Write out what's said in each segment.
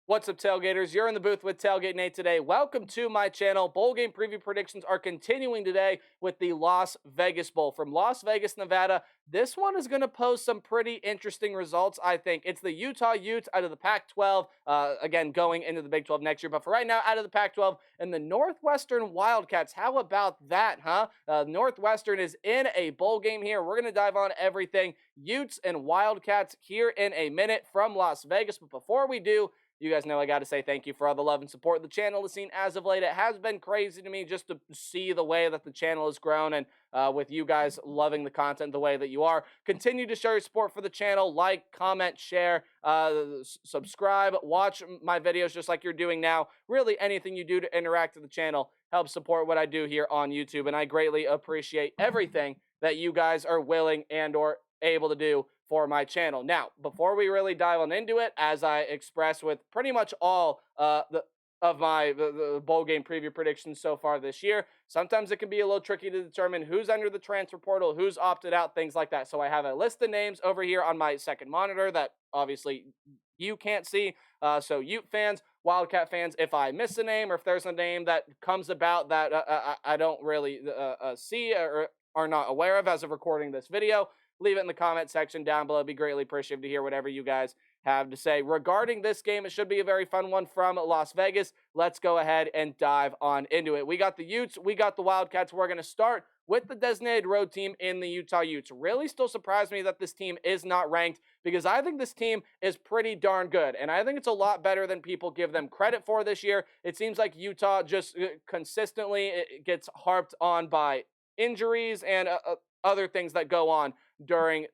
What's up, Tailgaters? You're in the booth with Tailgate Nate today. Welcome to my channel. Bowl game preview predictions are continuing today with the Las Vegas Bowl from Las Vegas, Nevada. This one is going to pose some pretty interesting results, I think. It's the Utah Utes out of the Pac-12, again, going into the Big 12 next year. But for right now, out of the Pac-12, and the Northwestern Wildcats. How about that, huh? Northwestern is in a bowl game here. We're going to dive on everything Utes and Wildcats here in a minute from Las Vegas. But before we do, you guys know I got to say thank you for all the love and support the channel has seen as of late. It has been crazy to me just to see the way that the channel has grown, and with you guys loving the content the way that you are. Continue to show your support for the channel. Like, comment, share, subscribe, watch my videos just like you're doing now. Really, anything you do to interact with the channel helps support what I do here on YouTube, and I greatly appreciate everything that you guys are willing and or able to do for my channel. Now, before we really dive on into it, as I expressed with pretty much all the bowl game preview predictions so far this year, sometimes it can be a little tricky to determine who's under the transfer portal, who's opted out, things like that. So I have a list of names over here on my second monitor that obviously you can't see. So Ute fans, Wildcat fans, if I miss a name or if there's a name that comes about that I don't really see or are not aware of as of recording this video, leave it in the comment section down below. It'd be greatly appreciated to hear whatever you guys have to say regarding this game. It should be a very fun one from Las Vegas. Let's go ahead and dive on into it. We got the Utes, we got the Wildcats. We're going to start with the designated road team in the Utah Utes. Really still surprised me that this team is not ranked, because I think this team is pretty darn good, and I think it's a lot better than people give them credit for this year. It seems like Utah just consistently gets harped on by injuries and other things that go on during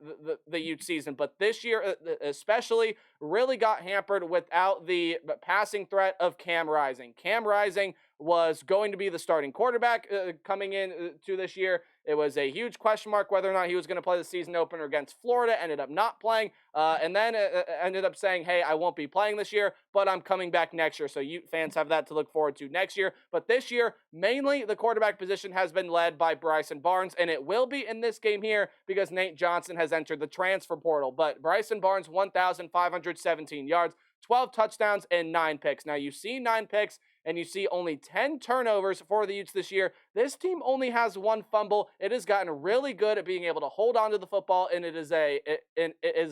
the Ute season. But this year, especially, really got hampered without the passing threat of Cam Rising. Cam Rising was going to be the starting quarterback coming in to this year. It was a huge question mark whether or not he was going to play the season opener against Florida. Ended up not playing, and then ended up saying, hey, I won't be playing this year, but I'm coming back next year. So Ute fans have that to look forward to next year. But this year, mainly the quarterback position has been led by Bryson Barnes, and it will be in this game here because Nate Johnson has entered the transfer portal. But Bryson Barnes, 1,517 yards, 12 touchdowns, and 9 picks. Now, you see 9 picks, and you see only 10 turnovers for the Utes this year. This team only has 1 fumble. It has gotten really good at being able to hold on to the football, and it is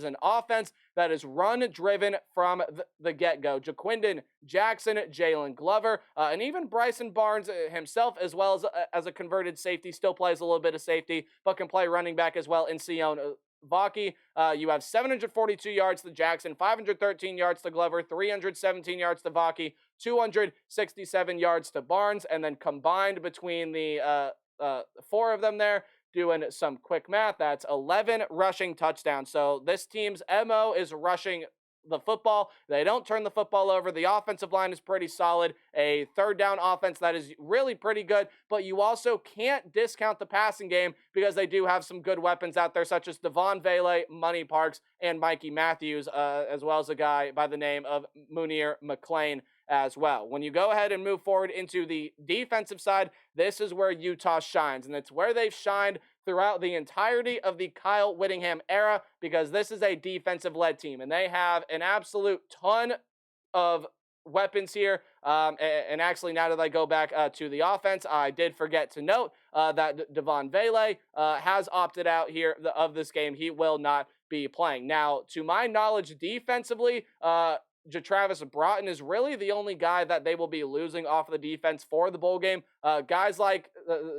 an offense that is run-driven from the get-go. Jaquindon Jackson, Jalen Glover, and even Bryson Barnes himself, as well as a converted safety, still plays a little bit of safety, but can play running back as well in Sion Vaki. You have 742 yards to Jackson, 513 yards to Glover, 317 yards to Vaki, 267 yards to Barnes, and then combined between the 4 of them there, doing some quick math, that's 11 rushing touchdowns. So this team's MO is rushing the football. They don't turn the football over. The offensive line is pretty solid. A third down offense that is really pretty good, but you also can't discount the passing game because they do have some good weapons out there, such as Devon Vele, Money Parks, and Mikey Matthews, as well as a guy by the name of Munir McClain as well. When you go ahead and move forward into the defensive side, this is where Utah shines, and it's where they've shined throughout the entirety of the Kyle Whittingham era, because this is a defensive-led team, and they have an absolute ton of weapons here. And actually, now that I go back to the offense, I did forget to note that Devon Vele has opted out here of this game. He will not be playing. Now, to my knowledge, defensively, Travis Broughton is really the only guy that they will be losing off of the defense for the bowl game. Guys like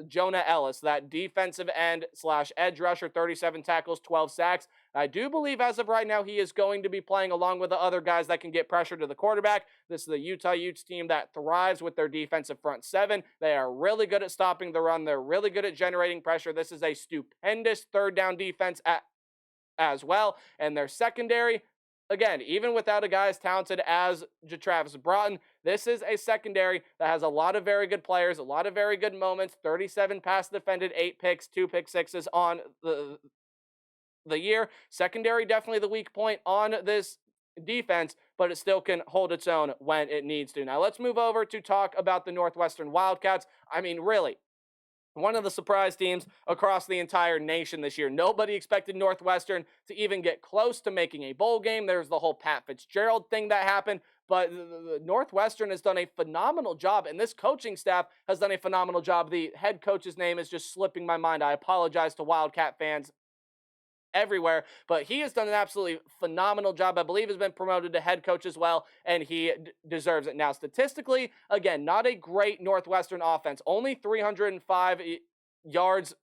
Jonah Ellis, that defensive end / edge rusher, 37 tackles, 12 sacks. I do believe as of right now he is going to be playing along with the other guys that can get pressure to the quarterback. This is the Utah Utes team that thrives with their defensive front 7. They are really good at stopping the run. They're really good at generating pressure. This is a stupendous third down defense as well. And their secondary, again, even without a guy as talented as Travis Broughton, this is a secondary that has a lot of very good players, a lot of very good moments, 37 pass defended, 8 picks, 2 pick sixes on the year. Secondary definitely the weak point on this defense, but it still can hold its own when it needs to. Now let's move over to talk about the Northwestern Wildcats. I mean, really, one of the surprise teams across the entire nation this year. Nobody expected Northwestern to even get close to making a bowl game. There's the whole Pat Fitzgerald thing that happened, but the Northwestern has done a phenomenal job, and this coaching staff has done a phenomenal job. The head coach's name is just slipping my mind. I apologize to Wildcat fans everywhere, but he has done an absolutely phenomenal job. I believe has been promoted to head coach as well, and he deserves it. Now, statistically, again, not a great Northwestern offense. Only 305 yards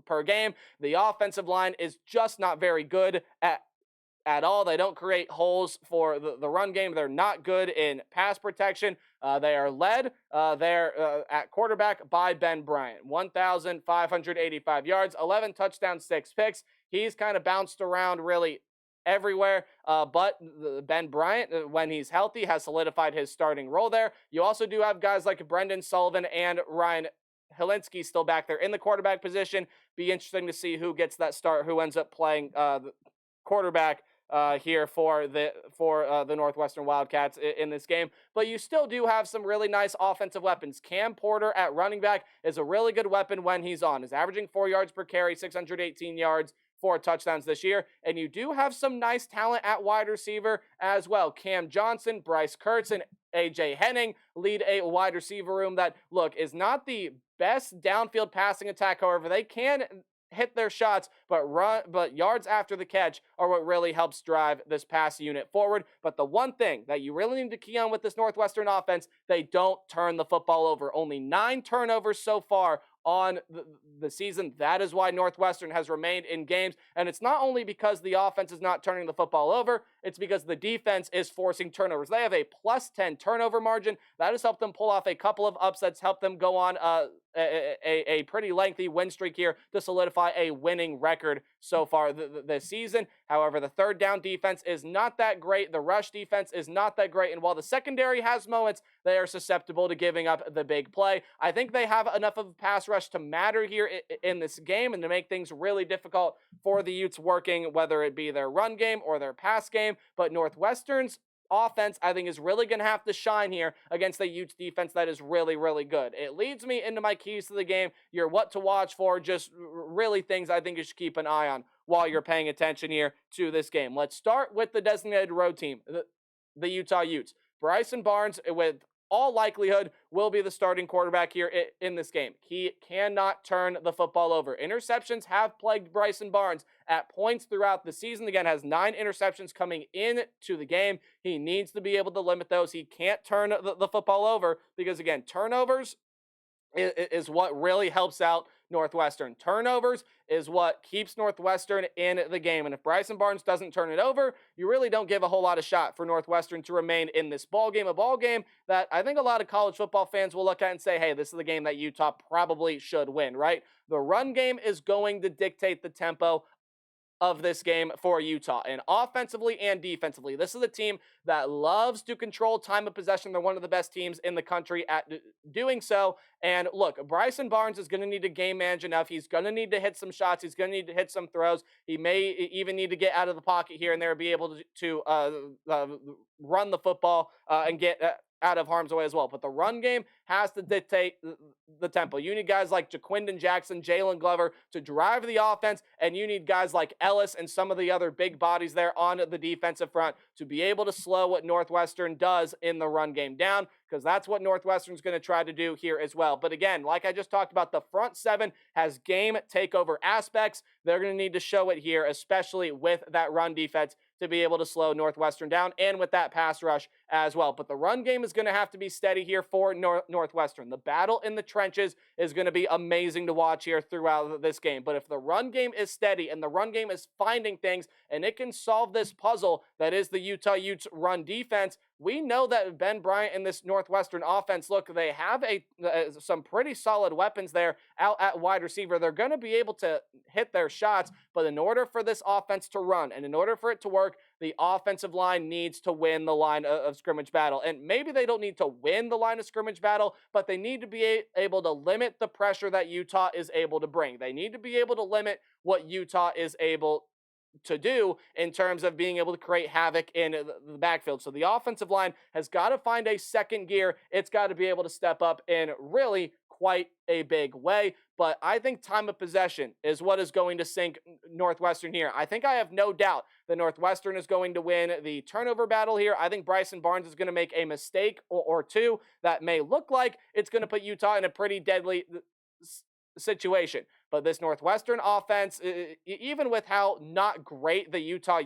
per game. The offensive line is just not very good at all. They don't create holes for the run game. They're not good in pass protection. They are led there at quarterback by Ben Bryant. 1,585 yards, 11 touchdowns, 6 picks. He's kind of bounced around really everywhere, but Ben Bryant, when he's healthy, has solidified his starting role there. You also do have guys like Brendan Sullivan and Ryan Helinski still back there in the quarterback position. Be interesting to see who gets that start, who ends up playing the quarterback here for the Northwestern Wildcats in this game. But you still do have some really nice offensive weapons. Cam Porter at running back is a really good weapon when he's on. He's averaging 4 yards per carry, 618 yards, 4 touchdowns this year. And you do have some nice talent at wide receiver as well. Cam Johnson, Bryce Kurtz, and AJ Henning lead a wide receiver room that, look, is not the best downfield passing attack. However, they can hit their shots, but yards after the catch are what really helps drive this pass unit forward. But the one thing that you really need to key on with this Northwestern offense, they don't turn the football over. Only 9 turnovers so far on the season. That is why Northwestern has remained in games. And it's not only because the offense is not turning the football over, it's because the defense is forcing turnovers. They have a plus 10 turnover margin. That has helped them pull off a couple of upsets, helped them go on a pretty lengthy win streak here to solidify a winning record so far this season. However, the third down defense is not that great. The rush defense is not that great. And while the secondary has moments, they are susceptible to giving up the big play. I think they have enough of a pass rush to matter here in this game and to make things really difficult for the Utes working, whether it be their run game or their pass game. But Northwestern's offense, I think, is really going to have to shine here against the Utes defense that is really, really good. It leads me into my keys to the game, your what to watch for, just really things I think you should keep an eye on while you're paying attention here to this game. Let's start with the designated road team, the Utah Utes. Bryson Barnes, with all likelihood, will be the starting quarterback here in this game. He cannot turn the football over. Interceptions have plagued Bryson Barnes at points throughout the season. Again, has 9 interceptions coming into the game. He needs to be able to limit those. He can't turn the football over because, again, turnovers is what really helps out Northwestern. Turnovers is what keeps Northwestern in the game. And if Bryson Barnes doesn't turn it over, you really don't give a whole lot of shot for Northwestern to remain in this ball game. A ball game that I think a lot of college football fans will look at and say, hey, this is the game that Utah probably should win, right? The run game is going to dictate the tempo of this game for Utah, and offensively and defensively. This is a team that loves to control time of possession. They're one of the best teams in the country at doing so. And look, Bryson Barnes is going to need to game manage enough. He's going to need to hit some shots. He's going to need to hit some throws. He may even need to get out of the pocket here and there, be able to run the football and get out of harm's way as well. But the run game has to dictate the tempo. You need guys like Jaquindon Jackson, Jalen Glover to drive the offense, and you need guys like Ellis and some of the other big bodies there on the defensive front to be able to slow what Northwestern does in the run game down, because that's what Northwestern's going to try to do here as well. But again, like I just talked about, the front seven has game takeover aspects. They're going to need to show it here, especially with that run defense, to be able to slow Northwestern down, and with that pass rush as well. But the run game is going to have to be steady here for Northwestern. The battle in the trenches is going to be amazing to watch here throughout this game. But if the run game is steady and the run game is finding things and it can solve this puzzle that is the Utah Utes run defense, we know that Ben Bryant and this Northwestern offense, look, they have some pretty solid weapons there out at wide receiver. They're going to be able to hit their shots, but in order for this offense to run and in order for it to work, the offensive line needs to win the line of scrimmage battle. And maybe they don't need to win the line of scrimmage battle, but they need to be able to limit the pressure that Utah is able to bring. They need to be able to limit what Utah is able to do in terms of being able to create havoc in the backfield. So the offensive line has got to find a second gear. It's got to be able to step up and really quite a big way. But I think time of possession is what is going to sink Northwestern here. I think I have no doubt that Northwestern is going to win the turnover battle here. I think Bryson Barnes is going to make a mistake or two that may look like it's going to put Utah in a pretty deadly situation. But this Northwestern offense, even with how not great the Utah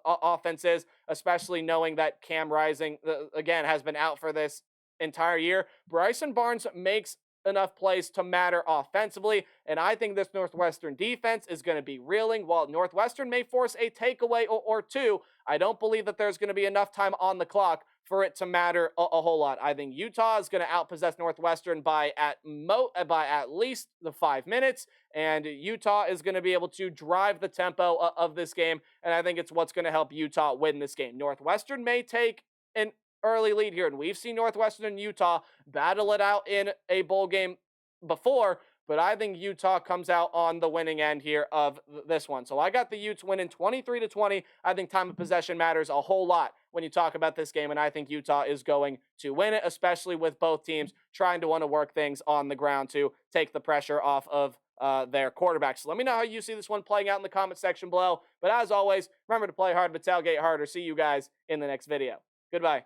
offense is, especially knowing that Cam Rising, again, has been out for this entire year, Bryson Barnes makes enough plays to matter offensively, and I think this Northwestern defense is going to be reeling. While Northwestern may force a takeaway or two, I don't believe that there's going to be enough time on the clock for it to matter a whole lot. I think Utah is going to outpossess Northwestern by at least the 5 minutes, and Utah is going to be able to drive the tempo of this game, and I think it's what's going to help Utah win this game. Northwestern may take an early lead here, and we've seen Northwestern and Utah battle it out in a bowl game before, but I think Utah comes out on the winning end here of this one. So I got the Utes winning 23-20. I think time of possession matters a whole lot when you talk about this game, and I think Utah is going to win it, especially with both teams trying to want to work things on the ground to take the pressure off of their quarterbacks. So let me know how you see this one playing out in the comment section below. But as always, remember to play hard but tailgate harder. See you guys in the next video. Goodbye.